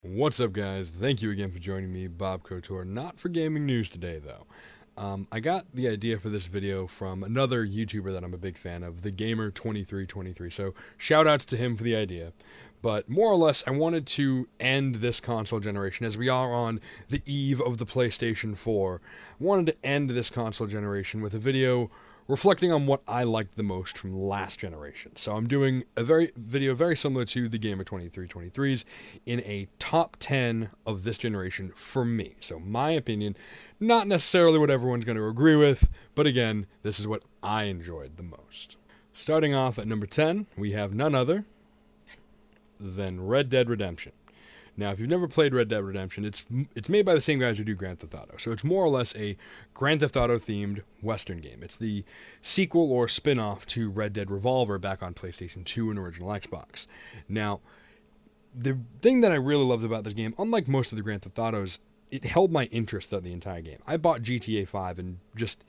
What's up, guys? Thank you again for joining me, bobKOTOR. Not for gaming news today, though. I got the idea for this video from another YouTuber that I'm a big fan of, the Gamer2323. So shout outs to him for the idea. But more or less, I wanted to end this console generation as we are on the eve of the PlayStation 4. I wanted to end this console generation with a video reflecting on what I liked the most from last generation. So I'm doing a video very similar to the Gamer 2323's in a top 10 of this generation for me. So my opinion, not necessarily what everyone's going to agree with, but again, this is what I enjoyed the most. Starting off at number 10, we have none other than Red Dead Redemption. Now, if you've never played Red Dead Redemption, it's made by the same guys who do Grand Theft Auto. So it's more or less a Grand Theft Auto themed Western game. It's the sequel or spin-off to Red Dead Revolver back on PlayStation 2 and original Xbox. Now, the thing that I really loved about this game, unlike most of the Grand Theft Autos, it held my interest throughout the entire game. I bought GTA 5 and just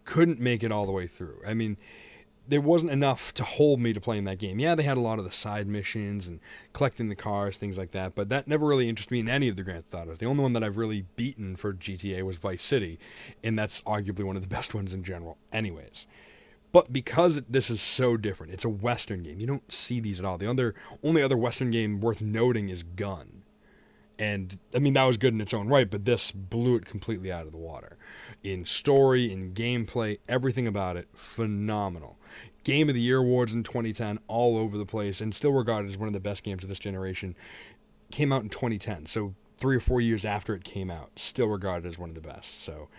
couldn't make it all the way through. I mean, there wasn't enough to hold me to playing that game. Yeah, they had a lot of the side missions and collecting the cars, things like that, but that never really interested me in any of the Grand Theft Autos. The only one that I've really beaten for GTA was Vice City, and that's arguably one of the best ones in general anyways. But because this is so different, it's a Western game. You don't see these at all. The only other Western game worth noting is Gun. And, I mean, that was good in its own right, but this blew it completely out of the water. In story, in gameplay, everything about it, phenomenal. Game of the Year awards in 2010, all over the place, and still regarded as one of the best games of this generation. Came out in 2010, so 3 or 4 years after it came out, still regarded as one of the best. So,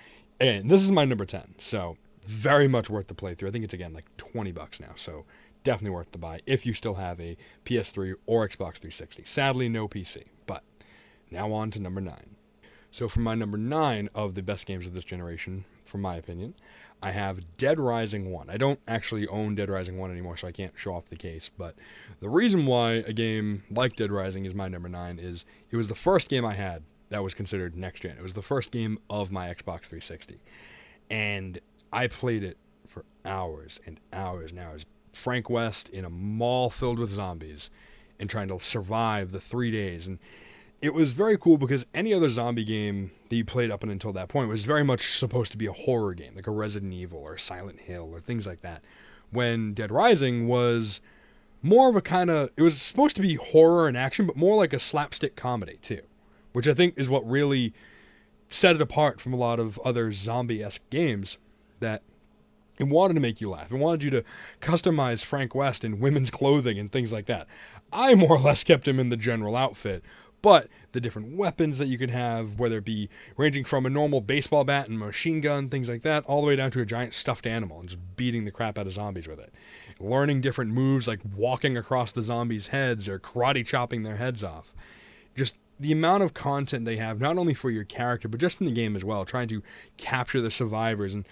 and this is my number 10, so very much worth the playthrough. I think it's, again, like $20 now, so definitely worth the buy if you still have a PS3 or Xbox 360. Sadly, no PC, but now on to number 9. So for my number 9 of the best games of this generation, from my opinion, I have Dead Rising 1. I don't actually own Dead Rising 1 anymore, so I can't show off the case, but the reason why a game like Dead Rising is my number 9 is it was the first game I had that was considered next gen. It was the first game of my Xbox 360, and I played it for hours and hours and hours. Frank West in a mall filled with zombies and trying to survive the 3 days, and it was very cool because any other zombie game that you played up until that point was very much supposed to be a horror game, like a Resident Evil or Silent Hill or things like that. When Dead Rising was more of a kind of, it was supposed to be horror and action, but more like a slapstick comedy too, which I think is what really set it apart from a lot of other zombie-esque games, that it wanted to make you laugh. It wanted you to customize Frank West in women's clothing and things like that. I more or less kept him in the general outfit, but the different weapons that you could have, whether it be ranging from a normal baseball bat and machine gun, things like that, all the way down to a giant stuffed animal and just beating the crap out of zombies with it. Learning different moves like walking across the zombies' heads or karate chopping their heads off. Just the amount of content they have, not only for your character, but just in the game as well, trying to capture the survivors. And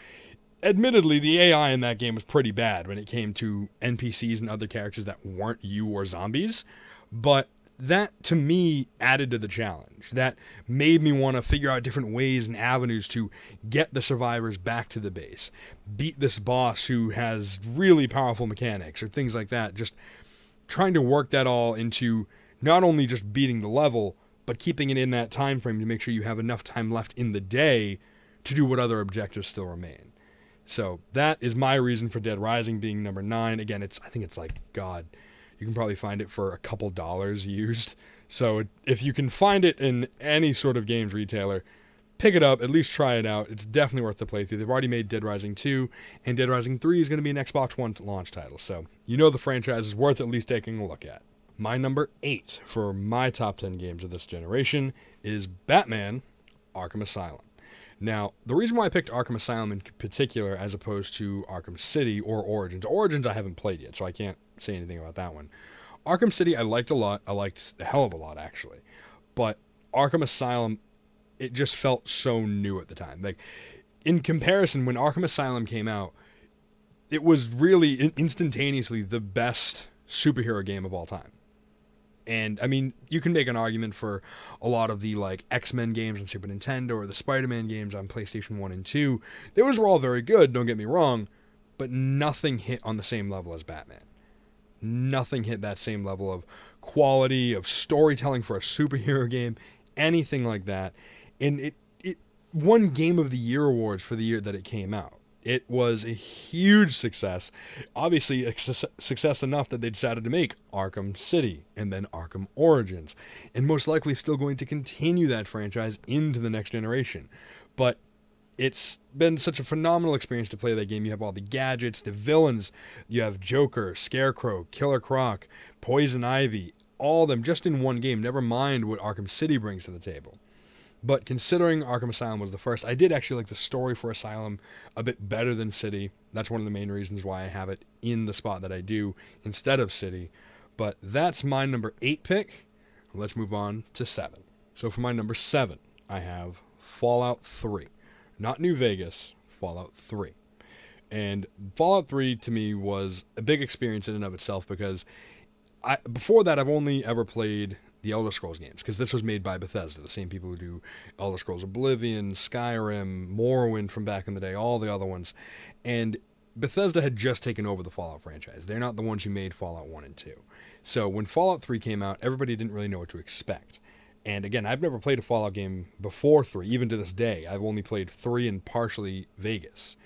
admittedly, the AI in that game was pretty bad when it came to NPCs and other characters that weren't you or zombies, but that to me added to the challenge. That made me want to figure out different ways and avenues to get the survivors back to the base, beat this boss who has really powerful mechanics or things like that. Just trying to work that all into not only just beating the level, but keeping it in that time frame to make sure you have enough time left in the day to do what other objectives still remain. So that is my reason for Dead Rising being number 9. Again, I think it's like, God, you can probably find it for a couple dollars used. So if you can find it in any sort of games retailer, pick it up, at least try it out. It's definitely worth the playthrough. They've already made Dead Rising 2, and Dead Rising 3 is going to be an Xbox One launch title. So you know the franchise is worth at least taking a look at. My number 8 for my top 10 games of this generation is Batman Arkham Asylum. Now, the reason why I picked Arkham Asylum in particular as opposed to Arkham City or Origins I haven't played yet, so I can't say anything about that one. Arkham City I liked a lot. I liked a hell of a lot, actually. But Arkham Asylum, it just felt so new at the time. Like, in comparison, when Arkham Asylum came out, it was really instantaneously the best superhero game of all time. And I mean, you can make an argument for a lot of the like X-Men games on Super Nintendo or the Spider-Man games on PlayStation 1 and 2. Those were all very good, don't get me wrong, but nothing hit on the same level as Batman. Nothing hit that same level of quality of storytelling for a superhero game, anything like that. And it won Game of the Year awards for the year that it came out. It was a huge success. Obviously, a success enough that they decided to make Arkham City and then Arkham Origins, and most likely still going to continue that franchise into the next generation. But it's been such a phenomenal experience to play that game. You have all the gadgets, the villains. You have Joker, Scarecrow, Killer Croc, Poison Ivy, all of them just in one game. Never mind what Arkham City brings to the table. But considering Arkham Asylum was the first, I did actually like the story for Asylum a bit better than City. That's one of the main reasons why I have it in the spot that I do instead of City. But that's my number 8 pick. Let's move on to 7. So for my number 7, I have Fallout 3. Not New Vegas, Fallout 3. And Fallout 3 to me was a big experience in and of itself because before that I've only ever played the Elder Scrolls games, because this was made by Bethesda, the same people who do Elder Scrolls Oblivion, Skyrim, Morrowind from back in the day, all the other ones. And Bethesda had just taken over the Fallout franchise. They're not the ones who made Fallout 1 and 2. So when Fallout 3 came out, everybody didn't really know what to expect. And again, I've never played a Fallout game before 3, even to this day. I've only played 3 and partially Vegas.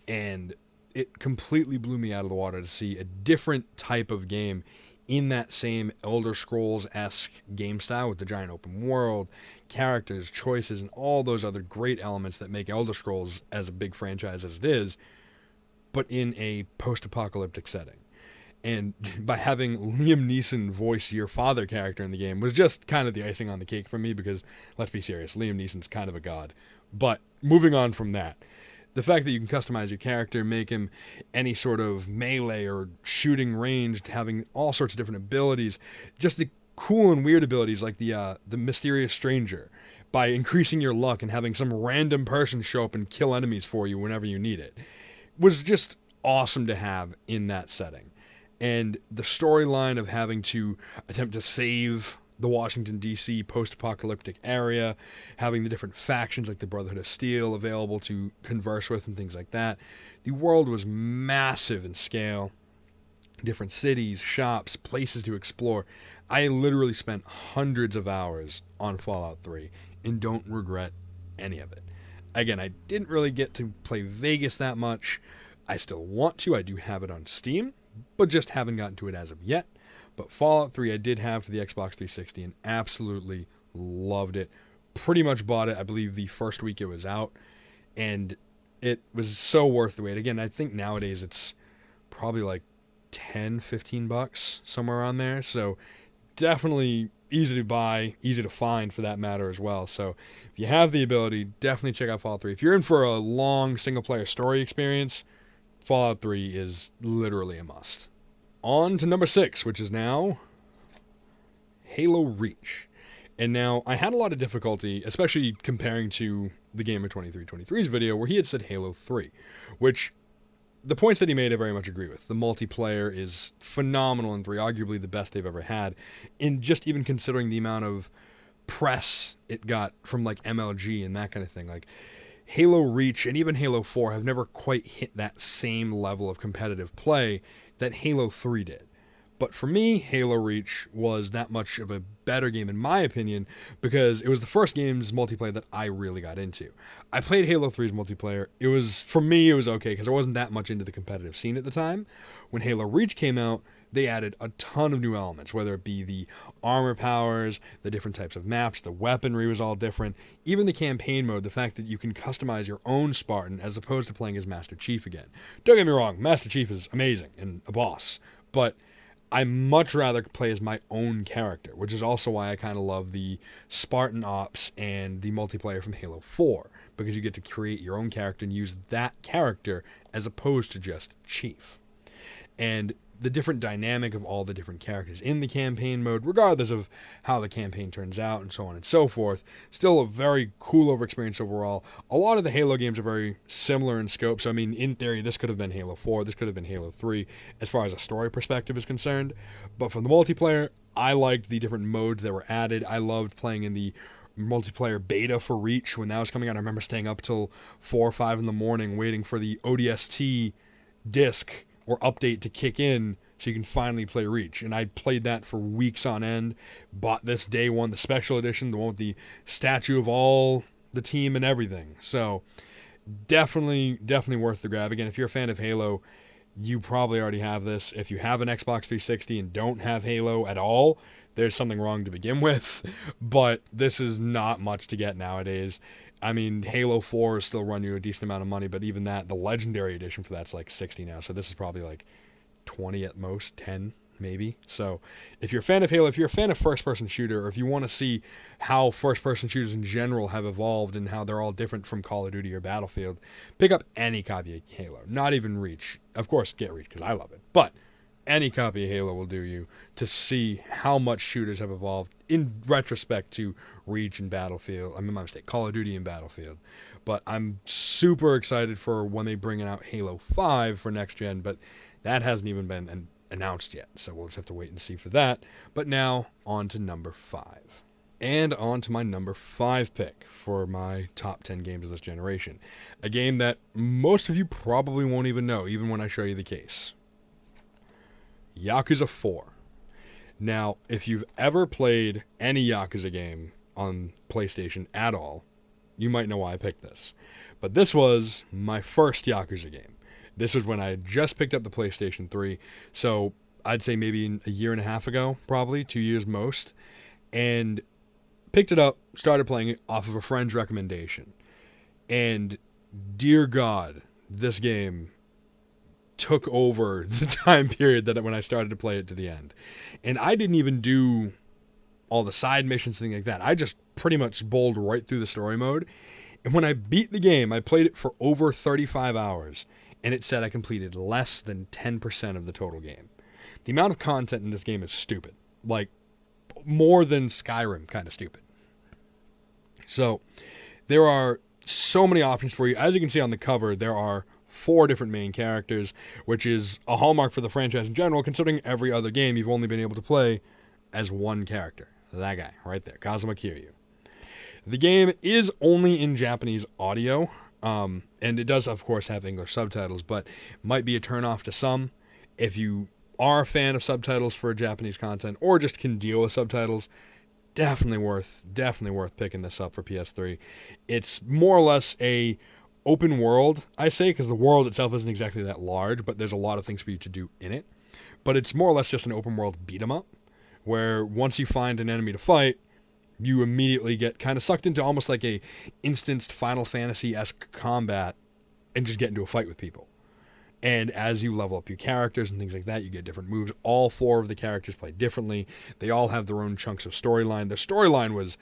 And it completely blew me out of the water to see a different type of game in that same Elder Scrolls-esque game style with the giant open world, characters, choices, and all those other great elements that make Elder Scrolls as a big franchise as it is, but in a post-apocalyptic setting. And by having Liam Neeson voice your father character in the game was just kind of the icing on the cake for me because, let's be serious, Liam Neeson's kind of a god. But moving on from that, the fact that you can customize your character, make him any sort of melee or shooting ranged, having all sorts of different abilities, just the cool and weird abilities like the Mysterious Stranger, by increasing your luck and having some random person show up and kill enemies for you whenever you need it, was just awesome to have in that setting. And the storyline of having to attempt to save the Washington, D.C. post-apocalyptic area, having the different factions like the Brotherhood of Steel available to converse with and things like that. The world was massive in scale. Different cities, shops, places to explore. I literally spent hundreds of hours on Fallout 3 and don't regret any of it. Again, I didn't really get to play Vegas that much. I still want to. I do have it on Steam, but just haven't gotten to it as of yet. But Fallout 3 I did have for the Xbox 360 and absolutely loved it. Pretty much bought it, I believe, the first week it was out. And it was so worth the wait. Again, I think nowadays it's probably like 10, 15 bucks, somewhere around there. So definitely easy to buy, easy to find for that matter as well. So if you have the ability, definitely check out Fallout 3. If you're in for a long single-player story experience, Fallout 3 is literally a must. On to number 6, which is now Halo Reach. And now, I had a lot of difficulty, especially comparing to the Gamer2323's video, where he had said Halo 3, which the points that he made I very much agree with. The multiplayer is phenomenal in 3, arguably the best they've ever had, in just even considering the amount of press it got from like MLG and that kind of thing. Like, Halo Reach and even Halo 4 have never quite hit that same level of competitive play that Halo 3 did. But for me, Halo Reach was that much of a better game in my opinion because it was the first game's multiplayer that I really got into. I played Halo 3's multiplayer. For me, it was okay because I wasn't that much into the competitive scene at the time. When Halo Reach came out, they added a ton of new elements, whether it be the armor powers, the different types of maps, the weaponry was all different, even the campaign mode, the fact that you can customize your own Spartan as opposed to playing as Master Chief again. Don't get me wrong, Master Chief is amazing and a boss, but I much rather play as my own character, which is also why I kind of love the Spartan Ops and the multiplayer from Halo 4, because you get to create your own character and use that character as opposed to just Chief. And the different dynamic of all the different characters in the campaign mode, regardless of how the campaign turns out and so on and so forth, still a very cool over experience overall. A lot of the Halo games are very similar in scope, so I mean, in theory, this could have been Halo 4, this could have been Halo 3, as far as a story perspective is concerned. But from the multiplayer, I liked the different modes that were added. I loved playing in the multiplayer beta for Reach when that was coming out. I remember staying up till 4 or 5 in the morning waiting for the ODST disc or update to kick in so you can finally play Reach. And I played that for weeks on end. Bought this day one, the special edition, the one with the statue of all the team and everything. So definitely worth the grab. Again, if you're a fan of Halo, you probably already have this. If you have an Xbox 360 and don't have Halo at all, there's something wrong to begin with. But this is not much to get nowadays. I mean, Halo 4 is still run you a decent amount of money, but even that, the Legendary Edition for that's like 60 now. So this is probably like 20 at most, 10 maybe. So if you're a fan of Halo, if you're a fan of first-person shooter, or if you want to see how first-person shooters in general have evolved and how they're all different from Call of Duty or Battlefield, pick up any copy of Halo. Not even Reach. Of course, get Reach because I love it. But any copy of Halo will do you to see how much shooters have evolved in retrospect to Reach and Battlefield. I mean, my mistake, Call of Duty and Battlefield. But I'm super excited for when they bring out Halo 5 for next gen, but that hasn't even been announced yet, so we'll just have to wait and see for that. But now, on to number 5. And on to my number 5 pick for my top 10 games of this generation. A game that most of you probably won't even know, even when I show you the case. Yakuza 4. Now, if you've ever played any Yakuza game on PlayStation at all, you might know why I picked this. But this was my first Yakuza game. This was when I had just picked up the PlayStation 3, so I'd say maybe a year and a half ago, probably, 2 years most, and picked it up, started playing it off of a friend's recommendation. And dear God, this game took over the time period that when I started to play it to the end. And I didn't even do all the side missions, things like that. I just pretty much bowled right through the story mode. And when I beat the game, I played it for over 35 hours, and it said I completed less than 10% of the total game. The amount of content in this game is stupid. Like, more than Skyrim kind of stupid. So, there are so many options for you. As you can see on the cover, there are 4 different main characters, which is a hallmark for the franchise in general, considering every other game you've only been able to play as one character. That guy, right there, Kazuma Kiryu. The game is only in Japanese audio, and it does, of course, have English subtitles, but might be a turnoff to some. If you are a fan of subtitles for Japanese content, or just can deal with subtitles, definitely worth picking this up for PS3. It's more or less a open world, I say, because the world itself isn't exactly that large, but there's a lot of things for you to do in it. But it's more or less just an open world beat 'em up, where once you find an enemy to fight, you immediately get kind of sucked into almost like a instanced Final Fantasy-esque combat and just get into a fight with people. And as you level up your characters and things like that, you get different moves. All 4 of the characters play differently. They all have their own chunks of storyline. The storyline was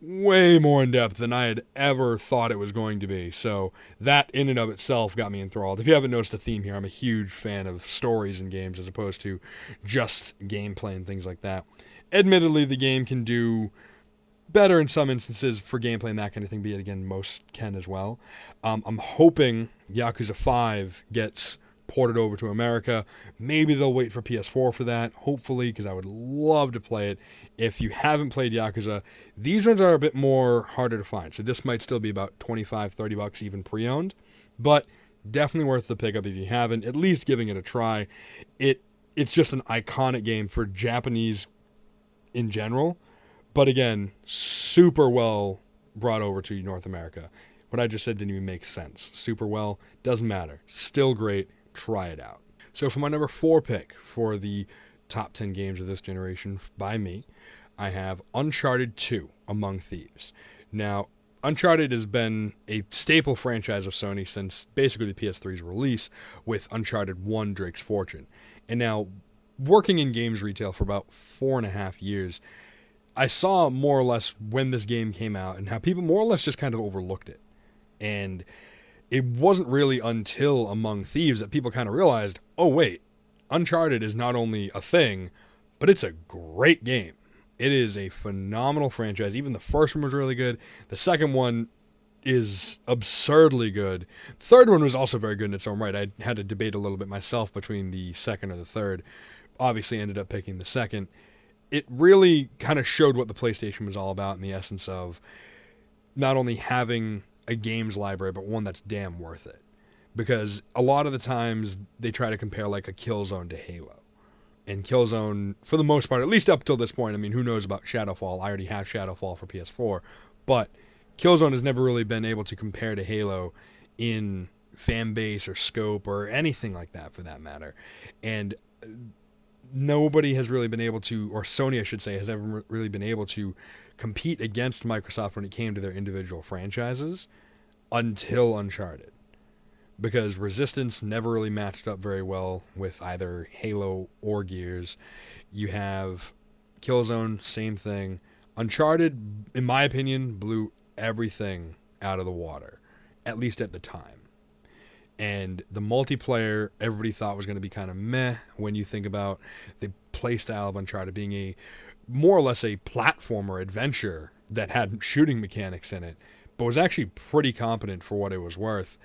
way more in depth than I had ever thought it was going to be. So that in and of itself got me enthralled. If you haven't noticed a theme here, I'm a huge fan of stories in games as opposed to just gameplay and things like that. Admittedly, the game can do better in some instances for gameplay and that kind of thing, but yet again, most can as well. I'm hoping Yakuza 5 gets ported over to America. Maybe they'll wait for PS4 for that, hopefully, because I would love to play it. If you haven't played Yakuza, these ones are a bit more harder to find, so this might still be about $25-30 even pre-owned, but definitely worth the pickup if you haven't, at least giving it a try. It's just an iconic game for Japanese in general. But again, super well brought over to North America. What I just said didn't even make sense. Super well, doesn't matter. Still great, try it out. So for my number 4 pick for the top 10 games of this generation by me, I have Uncharted 2, Among Thieves. Now, Uncharted has been a staple franchise of Sony since basically the PS3's release with Uncharted 1, Drake's Fortune. And now, working in games retail for about 4.5 years, I saw more or less when this game came out and how people more or less just kind of overlooked it. And it wasn't really until Among Thieves that people kind of realized, oh wait, Uncharted is not only a thing, but it's a great game. It is a phenomenal franchise. Even the first one was really good. The second one is absurdly good. The third one was also very good in its own right. I had to debate a little bit myself between the second and the third. Obviously ended up picking the second. It really kind of showed what the PlayStation was all about in the essence of not only having a games library, but one that's damn worth it. Because a lot of the times they try to compare like a Killzone to Halo. And Killzone, for the most part, at least up till this point, I mean, who knows about Shadowfall? I already have Shadowfall for PS4, but Killzone has never really been able to compare to Halo in fan base or scope or anything like that, for that matter. And nobody has really been able to, or Sony, I should say, has ever really been able to compete against Microsoft when it came to their individual franchises until Uncharted. Because Resistance never really matched up very well with either Halo or Gears. You have Killzone, same thing. Uncharted, in my opinion, blew everything out of the water, at least at the time. And the multiplayer, everybody thought was going to be kind of meh when you think about the playstyle of Uncharted being a more or less a platformer adventure that had shooting mechanics in it, but was actually pretty competent for what it was worth,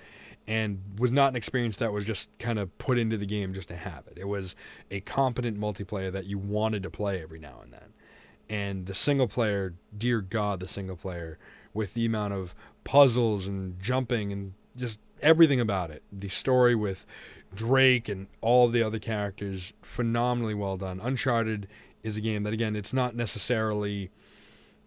and was not an experience that was just kind of put into the game just to have it. It was a competent multiplayer that you wanted to play every now and then. And the single player, dear God, the single player, with the amount of puzzles and jumping and just everything about it. The story with Drake and all the other characters, phenomenally well done. Uncharted is a game that, again, it's not necessarily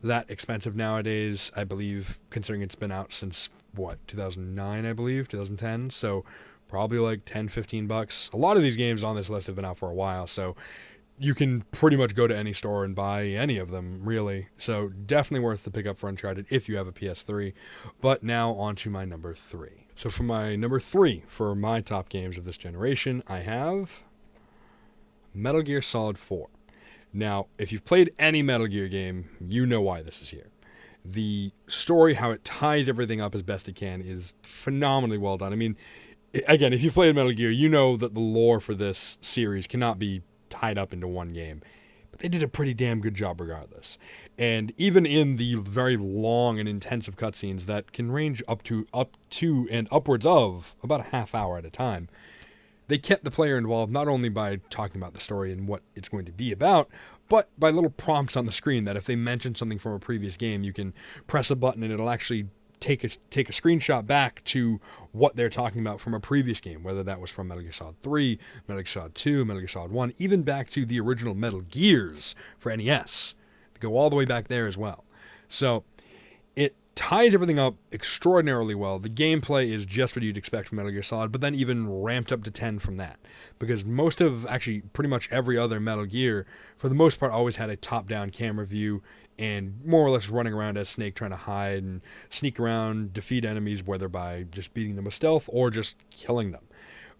that expensive nowadays, I believe, considering it's been out since, 2009, I believe, 2010, so probably like 10, 15 bucks. A lot of these games on this list have been out for a while, so you can pretty much go to any store and buy any of them, really. So definitely worth the pickup for Uncharted if you have a PS3. But now on to my number 3. So for my number 3 for my top games of this generation, I have Metal Gear Solid 4. Now, if you've played any Metal Gear game, you know why this is here. The story, how it ties everything up as best it can, is phenomenally well done. I mean, again, if you've played Metal Gear, you know that the lore for this series cannot be tied up into one game. But they did a pretty damn good job regardless. And even in the very long and intensive cutscenes that can range up to and upwards of about a half hour at a time, they kept the player involved not only by talking about the story and what it's going to be about, but by little prompts on the screen that if they mention something from a previous game, you can press a button and it'll actually take a screenshot back to what they're talking about from a previous game, whether that was from Metal Gear Solid 3, Metal Gear Solid 2, Metal Gear Solid 1, even back to the original Metal Gears for NES. They go all the way back there as well. So it ties everything up extraordinarily well. The gameplay is just what you'd expect from Metal Gear Solid, but then even ramped up to 10 from that. Because most of, actually pretty much every other Metal Gear, for the most part, always had a top-down camera view and more or less running around as Snake trying to hide and sneak around, defeat enemies, whether by just beating them with stealth or just killing them.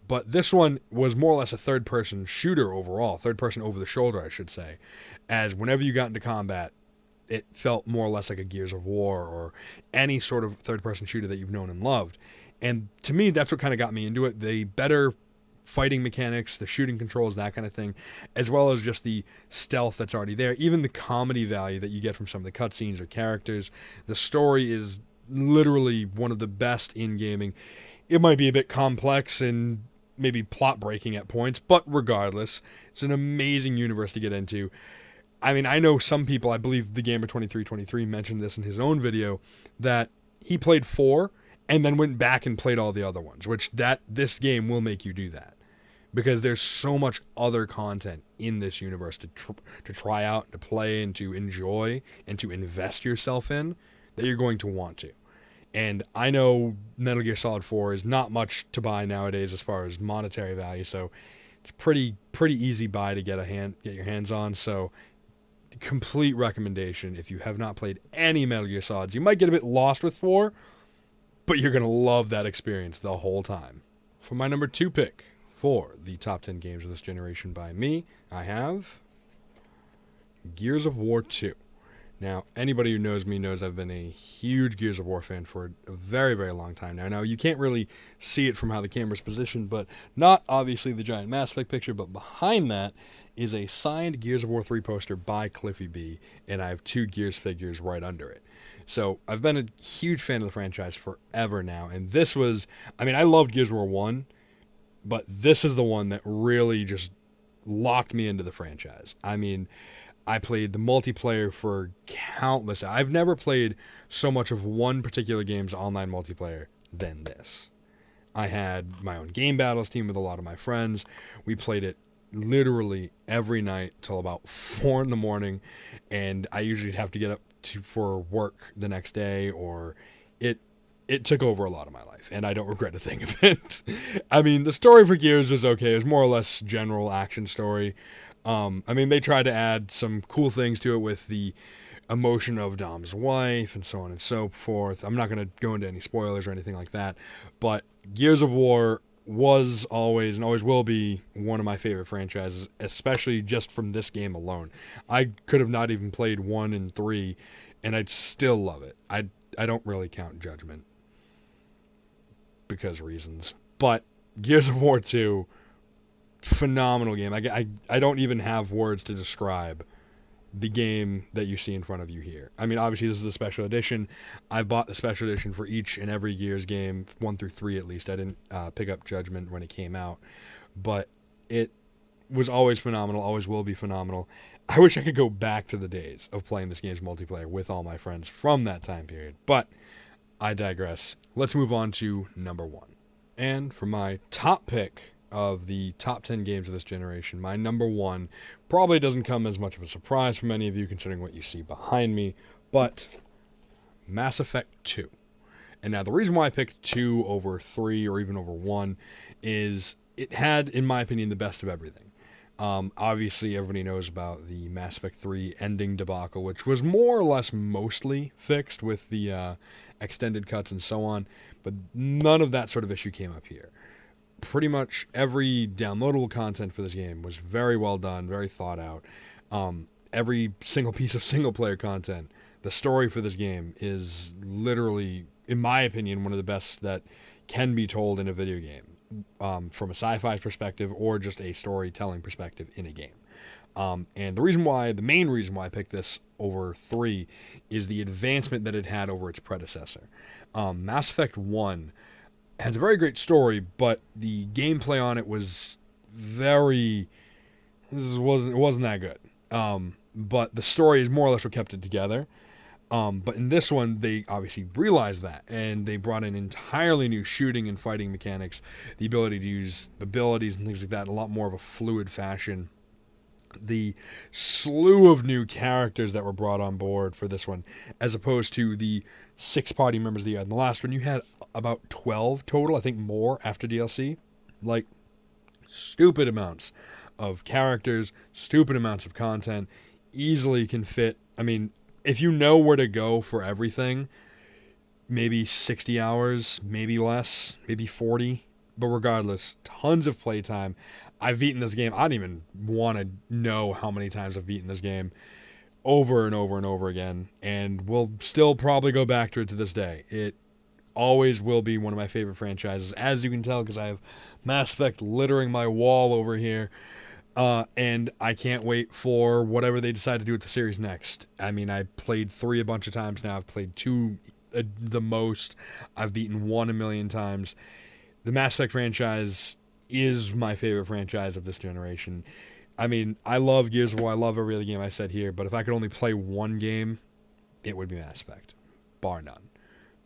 But this one was more or less a third-person shooter overall, third-person over the shoulder, I should say, as whenever you got into combat, it felt more or less like a Gears of War or any sort of third-person shooter that you've known and loved. And to me, that's what kind of got me into it. The better fighting mechanics, the shooting controls, that kind of thing, as well as just the stealth that's already there, even the comedy value that you get from some of the cutscenes or characters. The story is literally one of the best in gaming. It might be a bit complex and maybe plot-breaking at points, but regardless, it's an amazing universe to get into. I mean, I know some people, I believe the Gamer2323 mentioned this in his own video, that he played 4 and then went back and played all the other ones, which this game will make you do that. Because there's so much other content in this universe to try out, to play, and to enjoy, and to invest yourself in, that you're going to want to. And I know Metal Gear Solid 4 is not much to buy nowadays as far as monetary value, so it's pretty easy buy to get your hands on. So complete recommendation if you have not played any Metal Gear Solids. You might get a bit lost with 4, but you're going to love that experience the whole time. For my number 2 pick for the top 10 games of this generation by me, I have Gears of War 2. Now, anybody who knows me knows I've been a huge Gears of War fan for a very, very long time now. Now, you can't really see it from how the camera's positioned, but not obviously the giant Mass Effect picture, but behind that is a signed Gears of War 3 poster by Cliffy B, and I have 2 Gears figures right under it. So I've been a huge fan of the franchise forever now, and this was, I mean, I loved Gears of War 1, but this is the one that really just locked me into the franchise. I mean, I played the multiplayer for countless. I've never played so much of one particular game's online multiplayer than this. I had my own game battles team with a lot of my friends. We played it literally every night till about 4 in the morning, and I usually have to get up for work the next day, or it it took over a lot of my life, and I don't regret a thing of it. I mean, the story for Gears was okay. It was more or less general action story. I mean, they tried to add some cool things to it with the emotion of Dom's wife and so on and so forth. I'm not going to go into any spoilers or anything like that, but Gears of War was always and always will be one of my favorite franchises, especially just from this game alone. I could have not even played 1 and 3, and I'd still love it. I don't really count Judgment because reasons, but Gears of War 2, phenomenal game. I don't even have words to describe the game that you see in front of you here. I mean, obviously this is the special edition. I bought the special edition for each and every Gears game, 1 through 3 at least. I didn't pick up Judgment when it came out, but it was always phenomenal, always will be phenomenal. I wish I could go back to the days of playing this game's multiplayer with all my friends from that time period, but I digress. Let's move on to number 1. And for my top pick of the top 10 games of this generation, my number 1 probably doesn't come as much of a surprise for many of you considering what you see behind me, but Mass Effect 2. And now the reason why I picked 2 over 3 or even over 1 is it had, in my opinion, the best of everything. Obviously, everybody knows about the Mass Effect 3 ending debacle, which was more or less mostly fixed with the extended cuts and so on, but none of that sort of issue came up here. Pretty much every downloadable content for this game was very well done, very thought out. Every single piece of single-player content, the story for this game is literally, in my opinion, one of the best that can be told in a video game. From a sci-fi perspective or just a storytelling perspective in a game. And the main reason why I picked this over 3 is the advancement that it had over its predecessor. Mass Effect 1 has a very great story, but the gameplay on it was it wasn't that good. But the story is more or less what kept it together. But in this one, they obviously realized that, and they brought in entirely new shooting and fighting mechanics, the ability to use abilities and things like that in a lot more of a fluid fashion. The slew of new characters that were brought on board for this one, as opposed to the 6 party members that you had in the last one. You had about 12 total, I think more after DLC. Like, stupid amounts of characters, stupid amounts of content, easily can fit. I mean, if you know where to go for everything, maybe 60 hours, maybe less, maybe 40. But regardless, tons of playtime. I've beaten this game. I don't even want to know how many times I've beaten this game over and over and over again. And will still probably go back to it to this day. It always will be one of my favorite franchises. As you can tell, because I have Mass Effect littering my wall over here. And I can't wait for whatever they decide to do with the series next. I mean, I played 3 a bunch of times now. I've played 2 the most. I've beaten 1 a million times. The Mass Effect franchise is my favorite franchise of this generation. I mean, I love Gears of War. I love every other game I said here. But if I could only play one game, it would be Mass Effect, bar none.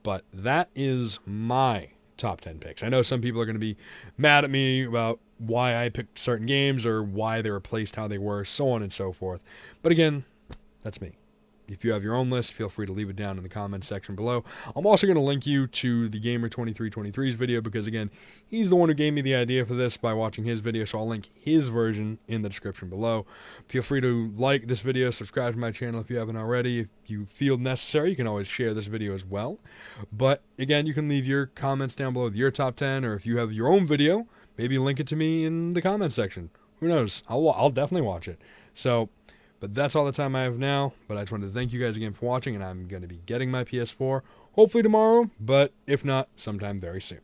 But that is my top 10 picks. I know some people are going to be mad at me about why I picked certain games or why they were placed how they were, so on and so forth. But again, that's me. If you have your own list, feel free to leave it down in the comments section below. I'm also going to link you to the Gamer2323's video because, again, he's the one who gave me the idea for this by watching his video, so I'll link his version in the description below. Feel free to like this video, subscribe to my channel if you haven't already. If you feel necessary, you can always share this video as well. But, again, you can leave your comments down below with your top 10, or if you have your own video, maybe link it to me in the comments section. Who knows? I'll definitely watch it. But that's all the time I have now. But I just wanted to thank you guys again for watching, and I'm going to be getting my PS4 hopefully tomorrow, but if not, sometime very soon.